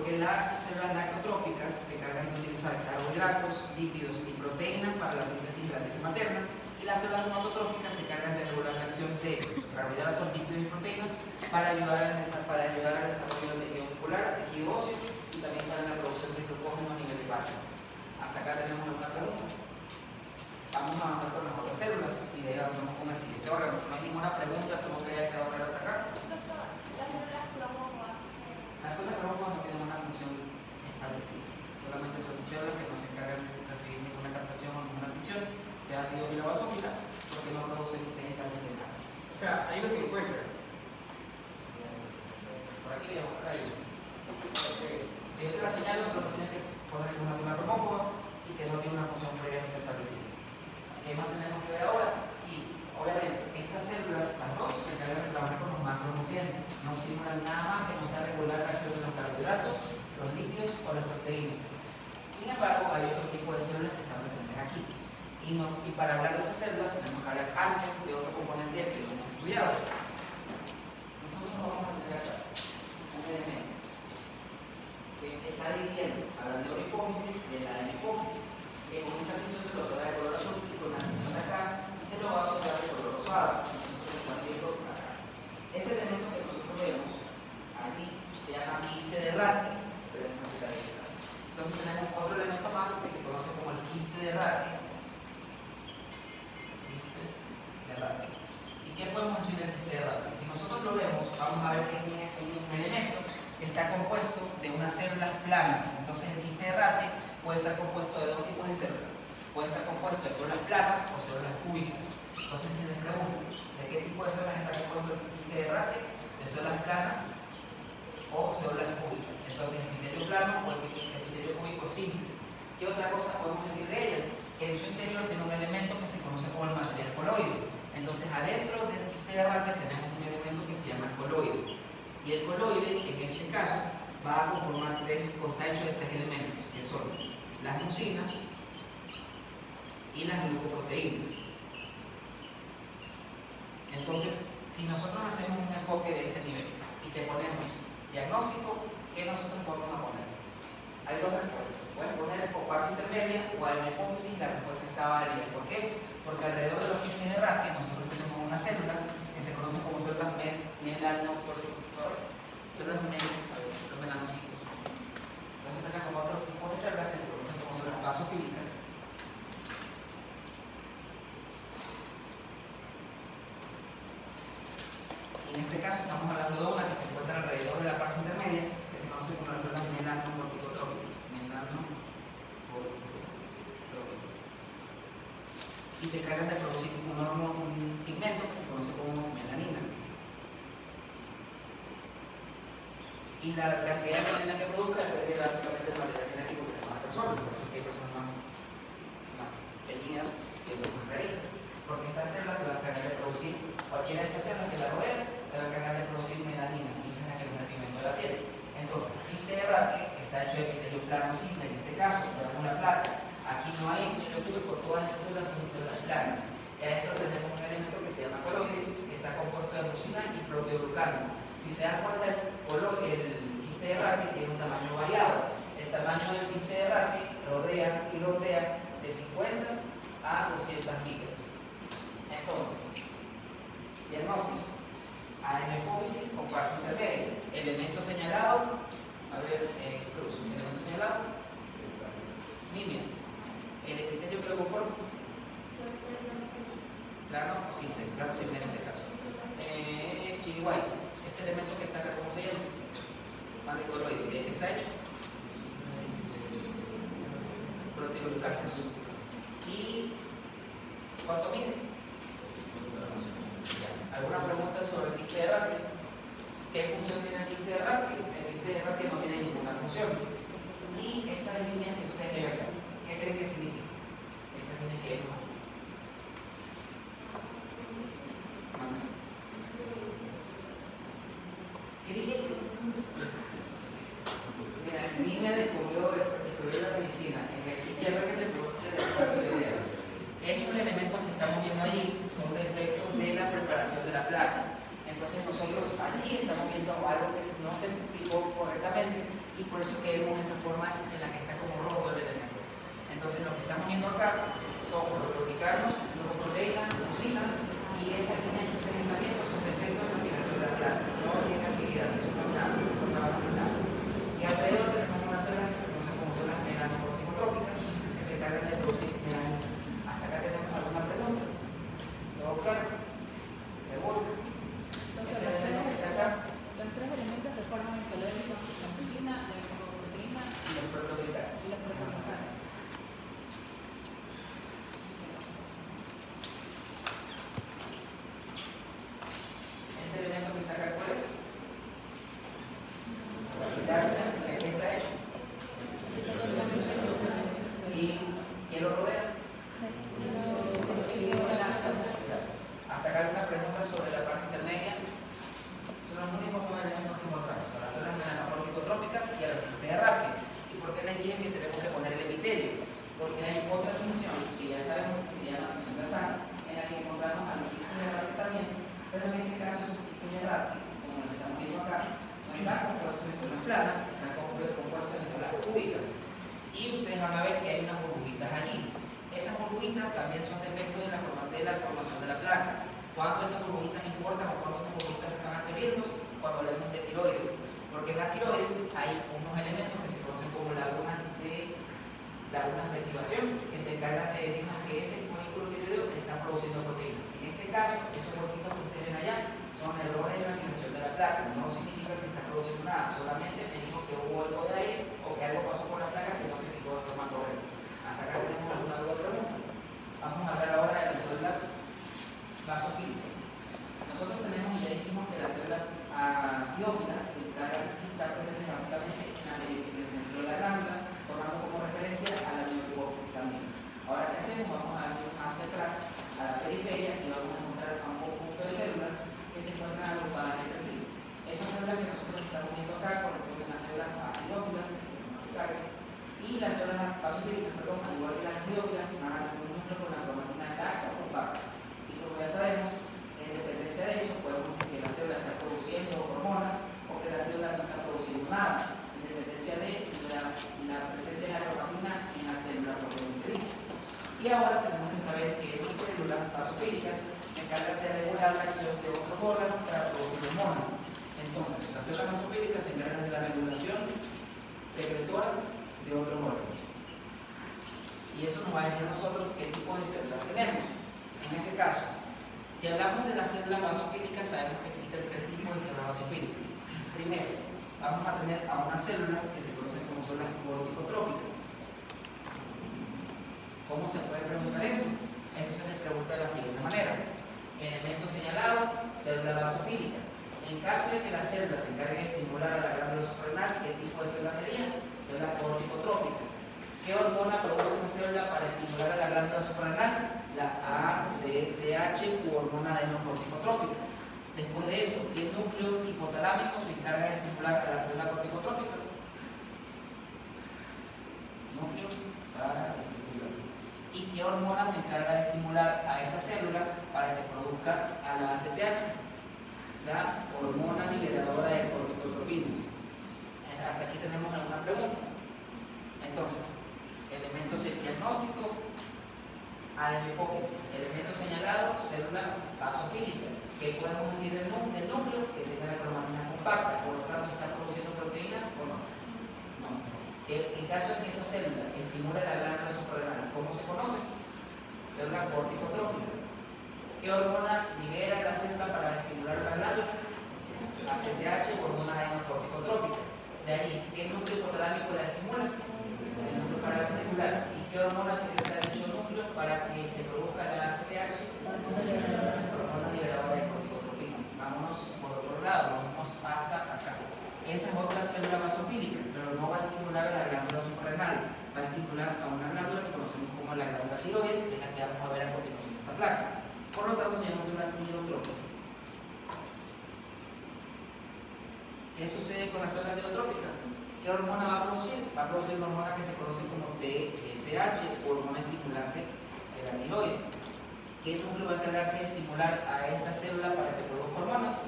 Porque las células lactotróficas se encargan de utilizar carbohidratos, lípidos y proteínas para la síntesis de la leche materna, y las células somatotróficas se encargan de regular la acción de carbohidratos, lípidos y proteínas para ayudar al desarrollo del tejido muscular, tejido óseo y también para la producción de glucógeno a nivel hepático. Hasta acá tenemos alguna pregunta. Vamos a avanzar con las otras células y de ahí avanzamos con el siguiente órgano. No hay ninguna pregunta, todo que haya quedado claro hasta acá. Doctor, las células cromosómas. Las células cromosómas no tienen una función establecida, solamente son células que no se encargan de recibir ninguna captación o ninguna adición, sea acidófila o basófila, porque no producen técnicamente nada. O sea, ahí no se encuentra. Por aquí le vamos a traer. Si yo te la señalo, solo tienes que poner que es una célula cromófoba y que no tiene una función previamente establecida. ¿Qué más tenemos que ver ahora? Y obviamente estas células, las dos, se encargan de trabajar con los macronutrientes. No estimulan nada más que no sea regular la acción de los carbohidratos, los lípidos o las proteínas. Sin embargo, hay otro tipo de células que están presentes aquí. Y para hablar de esas células tenemos que hablar antes de otro componente que lo hemos estudiado. Entonces nos vamos a meter acá un elemento que está dividiendo a la neurohipófisis de la hipófisis, que con esta tensión se lo da de color azul y con la tensión de acá se lo va a asociar de color rosado. Ese elemento que nosotros vemos aquí se llama quiste de Ratte. Entonces tenemos otro elemento más que se conoce como el quiste de Ratte. Quiste de Ratte. ¿Y qué podemos decir del quiste de Ratte? Si nosotros lo vemos, vamos a ver que es un elemento que está compuesto de unas células planas. Entonces el quiste de Ratte puede estar compuesto de dos tipos de células. Puede estar compuesto de células planas o células cúbicas. Entonces si les pregunto, ¿de qué tipo de células está compuesto el quiste de Ratte? ¿De células planas o células cúbicas? Entonces epitelio plano o epitelio cúbico simple. ¿Qué otra cosa podemos decir de ella? Que en su interior tiene un elemento que se conoce como el material coloide. Entonces adentro del quiste de Ratte tenemos un elemento que se llama coloide. Y el coloide, en este caso, va a conformar está hecho de tres elementos, que son las mucinas y las glucoproteínas. Entonces, si nosotros hacemos un enfoque de este nivel y te ponemos diagnóstico, ¿qué nosotros vamos a poner? Hay dos respuestas. Puedes poner fase intermedia o hipófisis y la respuesta está válida. ¿Por qué? Porque alrededor de los quistes de Ratte nosotros tenemos unas células que se conocen como células melanocitos. Entonces tenemos otros tipos de células que se conocen como células basofílicas. En este caso estamos hablando de una que se encuentra alrededor de la fase intermedia, que se conoce como las células melanocorticotrópicas. Y se encargan de producir un pigmento que se conoce como melanina. Y la cantidad de melanina que produzca depende básicamente del material genético que tenga la persona. Por eso que hay personas más teñidas que otras más claritas. Porque estas células se van a encargar de producir, cualquiera de estas células que la rodean, se va a encargar de producir melanina, y esa es la que es el pigmento de la piel. Entonces, quiste de Ratte está hecho de epitelio plano simple, en este caso, tenemos una placa. Aquí no hay epitelio cúbico, todas estas células son células planas. Y a esto tenemos un elemento que se llama coloide, que está compuesto de mucina y proteoglucano. Si se dan cuenta, el quiste de Ratte tiene un tamaño variado. El tamaño del quiste de Ratte rodea de 50 a 200 micras. Entonces, diagnóstico: hipófisis con fase intermedia. Elemento señalado, a ver, Cruz, elemento señalado, anemia. El epitelio que lo conforma, plano o simple, plano simple en este caso. Chiriguay, este elemento que está acá, ¿cómo se llama? Mandiculoide. ¿De qué está hecho? Proteoglucanos. ¿Y cuánto mide? ¿Alguna pregunta sobre el quiste de Ratte? ¿Qué función tiene el quiste de Ratte? El quiste de Ratte no tiene ninguna función. Y estas líneas que ustedes ven acá, ¿qué creen que significa? Estas líneas que ven acá. ¿Qué dije? Mira, ni me descubrió la medicina. En la izquierda que se produce de idea. Esos elementos que estamos viendo allí son defectos de la preparación de la placa. Entonces nosotros allí estamos viendo algo que no se explicó correctamente y por eso claro? ¿Seguro? Entonces, Este elemento que está acá los tres elementos que forman el color son la proteína, la hemoglobina y los protoglitanos. y los proteoglitanos. Este elemento que está acá, ¿cuál es? ¿De qué está hecho? ¿Y quién lo rodea? Hasta acá hay una pregunta sobre la fase intermedia. Son los únicos dos elementos que encontramos, a las células melanocórtico-trópicas y a las quistes de Rathke. ¿Y por qué les dije que tenemos que poner el epitelio? Porque hay otra función que ya sabemos que se llama función de Sand, en la que encontramos a los quistes de Rathke también, pero en este caso esos quistes de Rathke, como los que estamos viendo acá, no están compuestos en células planas, están compuestos en células cúbicas. Y ustedes van a ver que hay unas burbujitas allí. Esas burbujitas también son defectos en la formación de la placa. ¿Cuándo esas burbujitas importan o cuándo esas burbujitas van a servirnos? Cuando hablemos de tiroides. Porque en la tiroides hay unos elementos que se conocen como lagunas de activación, que se encargan de decirnos que ese folículo tiroideo está produciendo proteínas. En este caso, esos huequitos que ustedes ven allá son errores de la fijación de la placa. No significa que está produciendo nada, solamente me dijo que hubo algo de aire o que algo pasó con la placa que no se fijó de forma correcta. Hasta acá tenemos alguna duda o pregunta. Vamos a hablar ahora de las células basofílicas. Nosotros tenemos, ya dijimos que las células acidófilas se encargan de estar presentes básicamente en el centro de la glándula, tomando como referencia a la neohipófisis también. Ahora, ¿qué hacemos? Vamos a ir hacia atrás, a la periferia, y vamos a encontrar a un conjunto de células que se encuentran agrupadas entre sí. Esas células que nosotros estamos viendo acá corresponden a células acidófilas, y las células basofílicas, perdón, al igual que las acidófilas, van a tener un núcleo con la cromatina laxa o compacta. Y como ya sabemos, en dependencia de eso, podemos decir que la célula está produciendo hormonas o que la célula no está produciendo nada, en dependencia de la presencia de la cromatina en la célula propiamente dicha. Y ahora tenemos que saber que esas células basofílicas se encargan de regular la acción de otros órganos para producir hormonas. Entonces, las células basofílicas se encargan de la regulación secretora de otros órganos. Y eso nos va a decir a nosotros qué tipo de células tenemos. En ese caso, si hablamos de las células basofílicas, sabemos que existen tres tipos de células basofílicas. Primero, vamos a tener a unas células que se conocen como células corticotrópicas. ¿Cómo se puede preguntar eso? Eso se les pregunta de la siguiente manera. Elemento señalado, célula basofílica. En caso de que la célula se encargue de estimular a la glándula suprarrenal, ¿qué tipo de célula sería? Célula corticotrópica. ¿Qué hormona produce esa célula para estimular a la glándula suprarrenal? La ACTH u hormona adenocorticotrópica. Después de eso, ¿qué núcleo hipotalámico se encarga de estimular a la célula corticotrópica? Núcleo paraventricular. ¿Y qué hormona se encarga de estimular a esa célula para que produzca a la ACTH? La hormona liberadora de corticotropinas. Hasta aquí tenemos alguna pregunta. Entonces, elementos diagnóstico, hipófisis, elemento señalado, célula basofílica. ¿Qué podemos decir del núcleo? Que tiene la cromatina compacta, por lo tanto está produciendo proteínas o no. No. En caso de que esa célula estimule la glándula suprarrenal, ¿cómo se conoce? Célula corticotrópica. ¿Qué hormona libera la célula para estimular la glándula? ACTH, hormona adenocorticotrópica. De ahí, ¿qué núcleo hipotalámico la estimula? El núcleo paraventricular. ¿Y qué hormona secreta dicho núcleo para que se produzca la ACTH? Hormona liberadora de corticotropinas. Vámonos por otro lado, vámonos hasta acá. Esa es otra célula basofílica, pero no va a estimular a la glándula suprarrenal, va a estimular a una glándula que conocemos como la glándula tiroides, que es la que vamos a ver a continuación de esta placa. Por lo tanto, se llama célula tireotrópica. ¿Qué sucede con las células tireotrópicas? ¿Qué hormona va a producir? Va a producir una hormona que se conoce como TSH, o hormona estimulante de la tiroides. ¿Qué núcleo va a encargarse de estimular a esa célula para que produzca hormonas?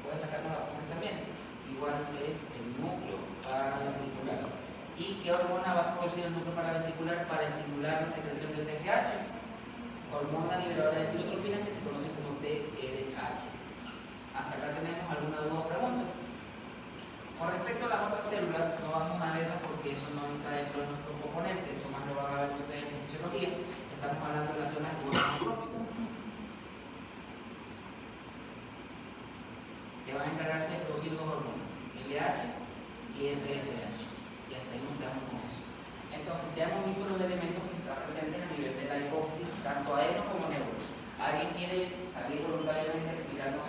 Pueden sacar los apuntes también. Igual que es el núcleo paraventricular. ¿Y qué hormona va a producir el núcleo paraventricular para estimular la secreción del TSH? Hormona liberadora de tirotropinas que se conoce como TRH. ¿Hasta acá tenemos alguna duda o pregunta? Con respecto a las otras células, no vamos a verlas porque eso no entra dentro de nuestro componente, eso más lo van a ver ustedes en fisiología. Estamos hablando de las células corticotrópicas. que van a encargarse de producir dos hormonas, LH y FSH. Y hasta ahí nos quedamos con eso. Entonces, ya hemos visto los elementos que están presentes a nivel de la hipófisis, tanto adeno como neuro. ¿Alguien quiere salir voluntariamente a explicarnos